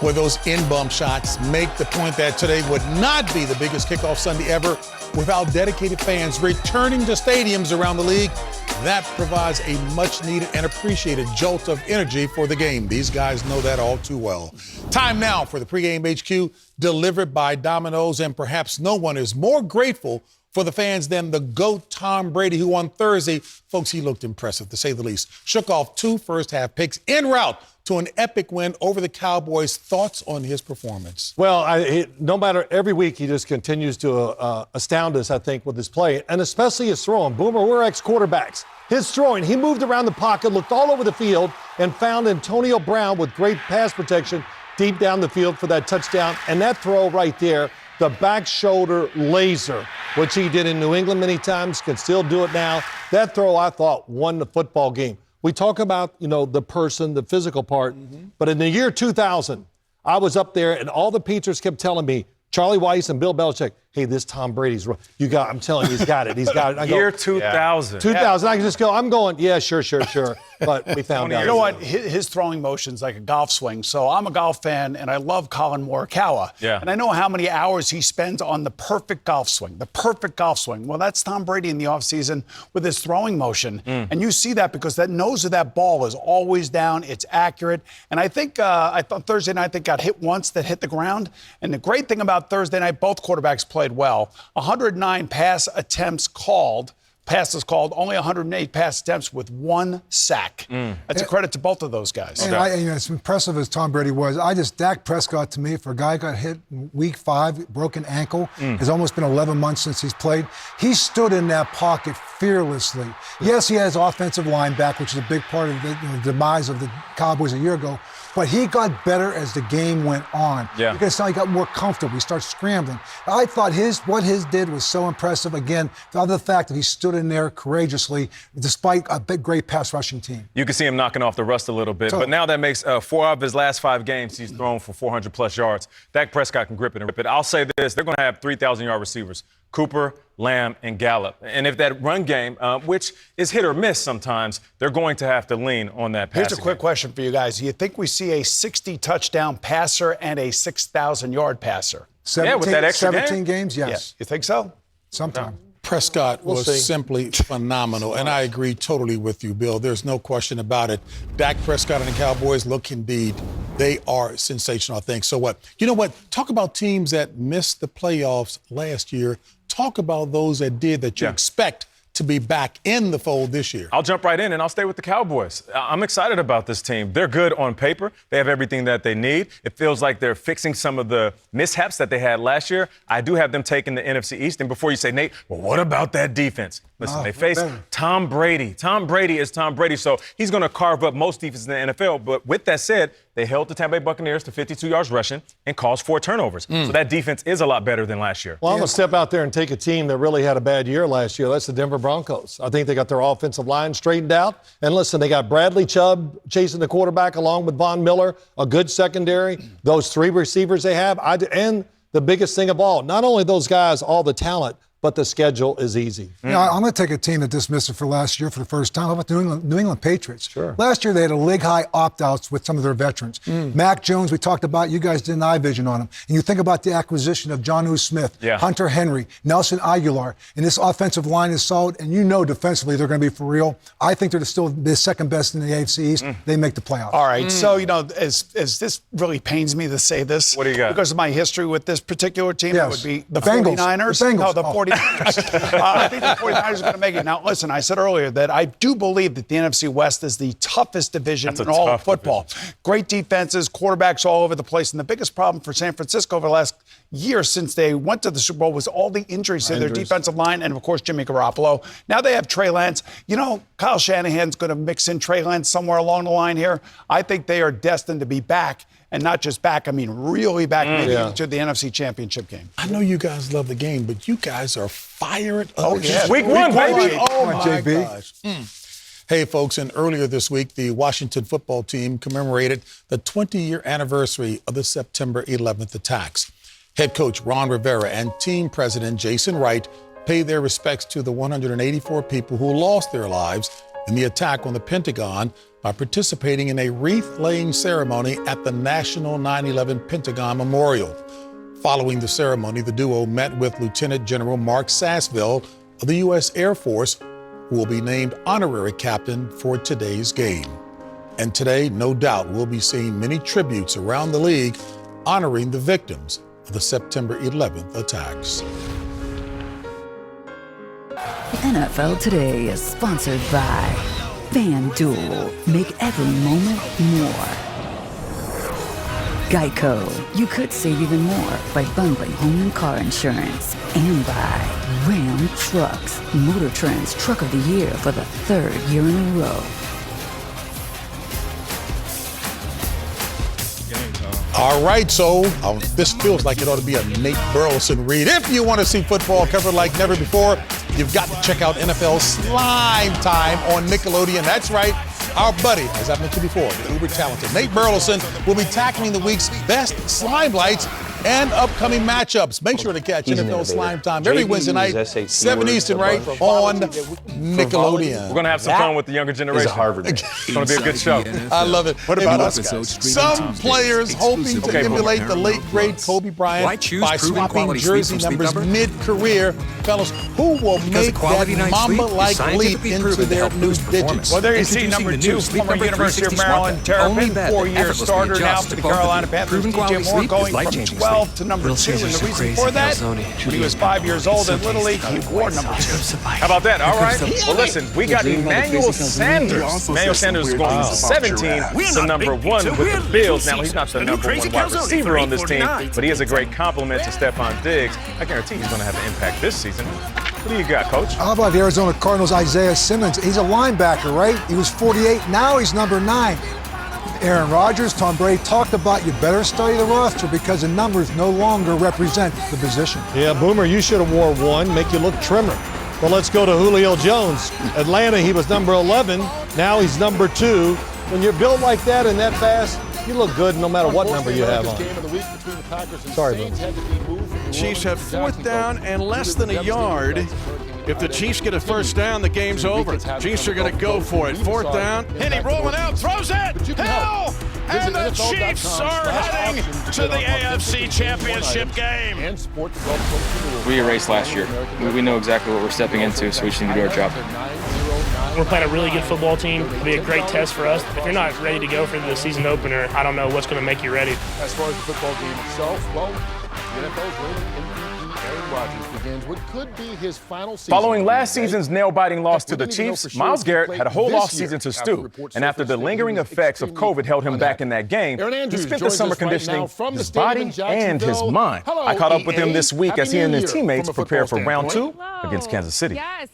Where those in-bump shots make the point that today would not be the biggest kickoff Sunday ever without dedicated fans returning to stadiums around the league. That provides a much-needed and appreciated jolt of energy for the game. These guys know that all too well. Time now for the pregame HQ, delivered by Domino's, and perhaps no one is more grateful for the fans than the GOAT Tom Brady, who on Thursday, folks, he looked impressive, to say the least. Shook off 2 first-half picks en route to an epic win over the Cowboys. Thoughts on his performance? Well, no matter, every week he just continues to astound us, I think, with his play, and especially his throwing. Boomer, we're ex-quarterbacks. His throwing, he moved around the pocket, looked all over the field, and found Antonio Brown with great pass protection deep down the field for that touchdown. And that throw right there, the back shoulder laser, which he did in New England many times, can still do it now. That throw, I thought, won the football game. We talk about, the person, the physical part, but in the year 2000, I was up there and all the Peters kept telling me, Charlie Weiss and Bill Belichick, hey, this Tom Brady's, I'm telling you, he's got it. He's got it. I go, year 2000. 2000. I can just go, I'm going, yeah, sure. But we found out. You know what? His throwing motion's like a golf swing. So I'm a golf fan, and I love Colin Morikawa. Yeah. And I know how many hours he spends on the perfect golf swing. Well, that's Tom Brady in the offseason with his throwing motion. And you see that because that nose of that ball is always down. It's accurate. And I think I thought Thursday night they got hit once that hit the ground. And the great thing about Thursday night, both quarterbacks played well. 109 passes called, only 108 pass attempts with 1 sack. That's a credit to both of those guys. And as impressive as Tom Brady was, Dak Prescott, to me, for a guy who got hit in week 5, broken ankle, has almost been 11 months since he's played. He stood in that pocket fearlessly. Yes, he has offensive line back, which is a big part of the demise of the Cowboys a year ago. But he got better as the game went on. Yeah. You can tell he got more comfortable. He started scrambling. I thought what his did was so impressive. Again, the other fact that he stood in there courageously despite a big, great pass rushing team. You can see him knocking off the rust a little bit. Totally. But now that makes 4 of his last 5 games, he's thrown for 400-plus yards. Dak Prescott can grip it and rip it. I'll say this, they're going to have 3,000-yard receivers. Cooper, Lamb, and Gallup. And if that run game, which is hit or miss sometimes, they're going to have to lean on that pass. Here's a quick question for you guys. Do you think we see a 60-touchdown passer and a 6,000-yard passer? 17, with that extra 17 games, yes. Yeah. You think so? Sometime. Prescott was simply phenomenal, and I agree totally with you, Bill. There's no question about it. Dak Prescott and the Cowboys look indeed. They are sensational, I think. So what? You know what? Talk about teams that missed the playoffs last year. Talk about those that did that you expect to be back in the fold this year. I'll jump right in, and I'll stay with the Cowboys. I'm excited about this team. They're good on paper. They have everything that they need. It feels like they're fixing some of the mishaps that they had last year. I do have them taking the NFC East. And before you say, Nate, well, what about that defense? Listen, they face Tom Brady. Tom Brady is Tom Brady, so he's going to carve up most defenses in the NFL. But with that said, they held the Tampa Bay Buccaneers to 52 yards rushing and caused 4 turnovers. So that defense is a lot better than last year. Well, I'm going to step out there and take a team that really had a bad year last year. That's the Denver Broncos. I think they got their offensive line straightened out. And listen, they got Bradley Chubb chasing the quarterback along with Von Miller, a good secondary. Those 3 receivers they have. And the biggest thing of all, not only those guys, all the talent, but the schedule is easy. I'm going to take a team that dismissed it for last year for the first time. How about New England Patriots? Sure. Last year, they had a league-high opt-outs with some of their veterans. Mac Jones, we talked about, you guys did an eye vision on him. And you think about the acquisition of Jonnu Smith, Hunter Henry, Nelson Aguilar, and this offensive line is solid, and defensively they're going to be for real. I think they're still the second best in the AFC East. They make the playoffs. All right, so, as this really pains me to say this. What do you got? Because of my history with this particular team, it would be the Bengals. 49ers. The Bengals. No, the 49ers. I think the 49ers are going to make it. Now, listen, I said earlier that I do believe that the NFC West is the toughest division in all of football. Division. Great defenses, quarterbacks all over the place. And the biggest problem for San Francisco over the last year since they went to the Super Bowl was all the injuries to their defensive line and, of course, Jimmy Garoppolo. Now they have Trey Lance. Kyle Shanahan's going to mix in Trey Lance somewhere along the line here. I think they are destined to be back. And not just back, I mean really back to the NFC Championship game. I know you guys love the game, but you guys are fired up. Oh, yeah. Week 1, baby. Oh, my gosh. Hey, folks, and earlier this week, the Washington football team commemorated the 20-year anniversary of the September 11th attacks. Head coach Ron Rivera and team president Jason Wright paid their respects to the 184 people who lost their lives in the attack on the Pentagon by participating in a wreath-laying ceremony at the National 9/11 Pentagon Memorial. Following the ceremony, the duo met with Lieutenant General Mark Sassville of the U.S. Air Force, who will be named honorary captain for today's game. And today, no doubt, we'll be seeing many tributes around the league honoring the victims of the September 11th attacks. NFL Today is sponsored by FanDuel. Make every moment more. Geico. You could save even more by bundling home and car insurance. And by Ram Trucks. Motor Trend's Truck of the Year for the 3rd year in a row. All right, so this feels like it ought to be a Nate Burleson read. If you want to see football covered like never before, you've got to check out NFL Slime Time on Nickelodeon. That's right. Our buddy, as I mentioned before, the uber talented Nate Burleson will be tackling the week's best slime lights and upcoming matchups. Make sure to catch NFL Slime Time every Wednesday night, 7 Eastern, right, on Nickelodeon. We're going to have some fun with the younger generation. It's going to be a good show. I love it. What about us guys? Some players hoping to emulate the late, great Kobe Bryant by swapping jersey numbers mid-career. Fellas, who will make that Mamba-like leap into their new digits? Well, there you see number 2, former University of Maryland Terrapin, 4-year starter now for the Carolina Panthers. DJ Moore going from 12 to number 2, and the reason for that, when he was 5 years old in Little League, he wore number 2. How about that? All right. Well, listen, we got Emmanuel Sanders. Emmanuel Sanders is going from 17 to number 1 with the Bills. Now, he's not the number 1 wide receiver on this team, but he is a great compliment to Stephon Diggs. I guarantee he's going to have an impact this season. What do you got, Coach? How about the Arizona Cardinals' Isaiah Simmons? He's a linebacker, right? He was 48. Now he's number 9. Aaron Rodgers, Tom Brady talked about you better study the roster because the numbers no longer represent the position. Yeah, Boomer, you should have wore 1, make you look trimmer. Well, let's go to Julio Jones. Atlanta, he was number 11. Now he's number 2. When you're built like that and that fast, you look good no matter what number you have on. Sorry, Boomer. Chiefs have 4th down and less than a yard. If the Chiefs get a first down, the game's over. Chiefs are going to go for it. 4th down. Henny rolling out, throws it. Hill! And the Chiefs are heading to the AFC Championship game. We erased last year. We know exactly what we're stepping into, so we just need to do our job. We're playing a really good football team. It'll be a great test for us. If you're not ready to go for the season opener, I don't know what's going to make you ready. As far as the football game itself, well, the NFL's reigning MVP Aaron Rodgers begins what could be his final season. Following last season's nail-biting loss to the Chiefs, Myles Garrett had a whole offseason to stew. And after the lingering effects of COVID held him back in that game, he spent the summer conditioning his body and his mind. I caught up with him this week as he and his teammates prepare for round 2 against Kansas City. Yes,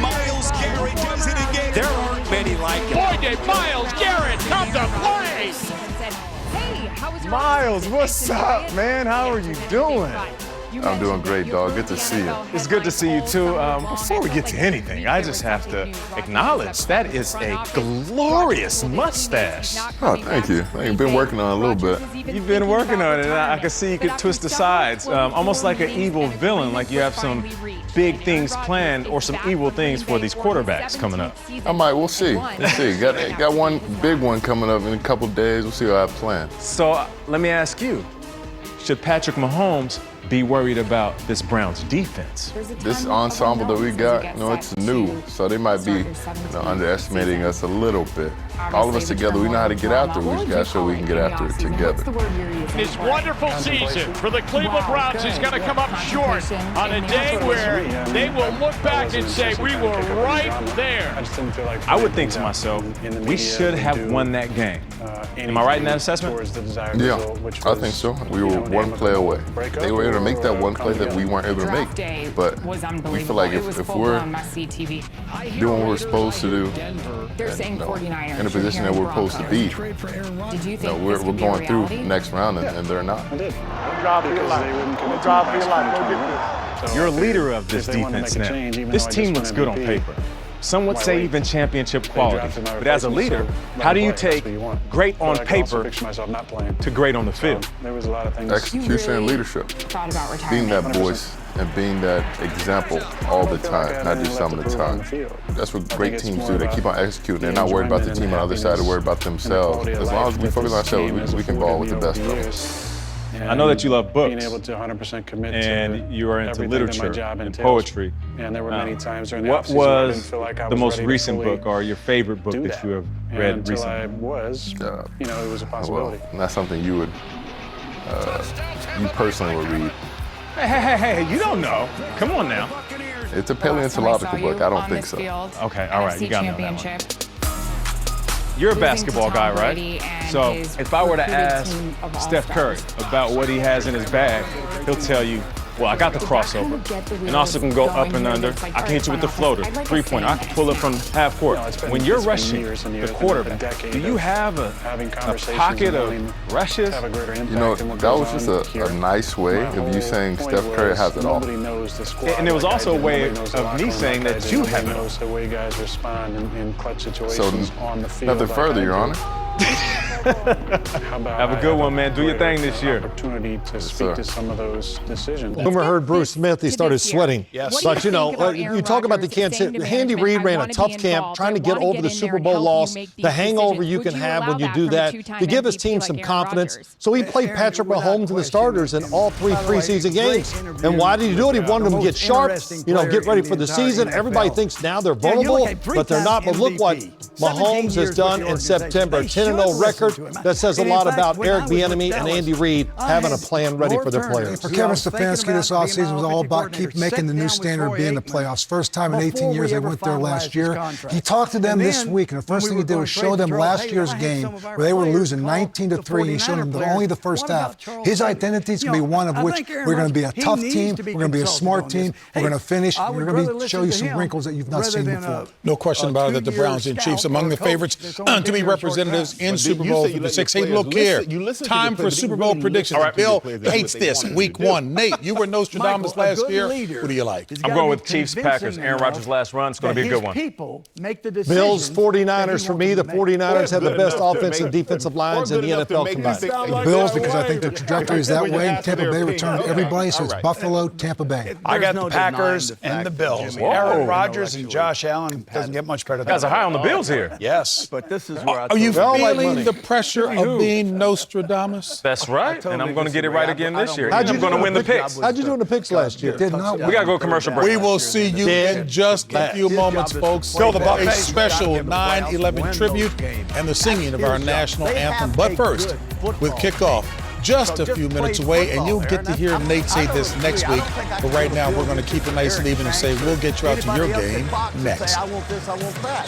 Myles Garrett does it again. There aren't many like him. Boy, did Myles Garrett come to play. Myles, what's up, man? How are you doing? I'm doing great, dog. Good to see you. It's good to see you, too. Before we get to anything, I just have to acknowledge that is a glorious mustache. Oh, thank you. I've been working on it a little bit. You've been working on it, and I can see you could twist the sides, almost like an evil villain, like you have some big things planned or some evil things for these quarterbacks coming up. I might. We'll see. We'll see. Got one big one coming up in a couple days. We'll see what I plan. So let me ask you, should Patrick Mahomes be worried about this Browns defense? This ensemble that we got, it's new, so they might be underestimating us a little bit. All of us together, we know how to get after it. We just got to show we can get after it together. His wonderful season for the Cleveland Browns is going to come up short on a day where they will look back and say, we were right there. I would think to myself, we should have won that game. Am I right in that assessment? Yeah, I think so. We were one play away. They were able to make that one play that we weren't able to make. But we feel like if we're doing what we're supposed to do, in a position that we're supposed to be, we're going through next round, and they're not. You're a leader of this defense now. This team looks good on paper. some would say even championship quality. But as a leader, how do you take great on paper to great on the field? Execution and leadership. Being that voice and being that example all the time, not just some of the time. That's what great teams do. They keep on executing. They're not worried about the team on the other side. They're worried about themselves. As long as we focus on ourselves, we can ball with the best of them. I know that you love books, being able to 100% commit and you are into literature and entails. poetry. And there were many times during the what offseason where I didn't was feel like I the was most ready to recent fully book or your favorite book that you have read until recently? I was, it was a possibility. Well, that's something you would, you personally would read. Hey, you don't know. Come on now. It's a paleontological book. I don't think so. Okay, all right, you got me on that one. You're a basketball guy, right? So if I were to ask Steph Curry about what he has in his bag, he'll tell you, well, I got the crossover, and also can go up and under. I can hit you with the floater, three-pointer. I can pull it from half court. When you're rushing the quarterback, do you have a pocket of rushes? You know, that was just a nice way of you saying Steph Curry has it all. And it was also a way of me saying that you have it all. So nothing further, Your Honor. Have a good one, man. Do your thing this year. Opportunity to speak to some of those decisions. Boomer heard Bruce Smith, he started sweating. Yes. But you know, you talk about the Kansas City. Andy Reid ran a tough camp trying to get over the Super Bowl loss, the hangover you can have when you do that, to give his team some confidence. So he played Patrick Mahomes and the starters in all 3 preseason games. And why did he do it? He wanted them to get sharp, get ready for the season. Everybody thinks now they're vulnerable, but they're not. But look what Mahomes has done in September. 10-0 record. That says a lot about Eric Bieniemy and Andy Reid having a plan ready for their players. For Kevin Stefanski, this offseason was all about keep making the new standard be in the playoffs. First time in 18 years they went there last year. He talked to them this week, and the first thing he did was show them last year's game where they were losing 19-3, and he showed them that only the first half. His identity is going to be one of which we're going to be a tough team, we're going to be a smart team, we're going to finish, and we're going to show you some wrinkles that you've not seen before. No question about it that the Browns and Chiefs among the favorites to be representatives in Super Bowl 56. Hey, look here. Time for Super Bowl predictions. Right. Bill hates this. Week 1. Nate, you were Nostradamus last year. Who do you like? I'm going with Chiefs, Packers. Aaron Rodgers' last run. It's going to be a good one. Bills, 49ers for me. The 49ers have the best offensive and defensive lines in the NFL combined. The Bills, because I think the trajectory is that way. Tampa Bay returned everybody, so it's Buffalo, Tampa Bay. I got the Packers and the Bills. Aaron Rodgers and Josh Allen doesn't get much better than that. You guys are high on the Bills here. Yes. But this is where Are you feeling the pressure of being Nostradamus? That's right, and I'm going to get it right again this year. I'm going to win the picks. How'd you do in the picks last year? Did not. We got to go commercial break. We will see you in just a few moments, folks. A special 9/11 tribute and the singing of our national anthem. But first, with kickoff just a few minutes away, and you'll get to hear Nate say this next week. But right now, we're going to keep it nice and even and say we'll get you out to your game next.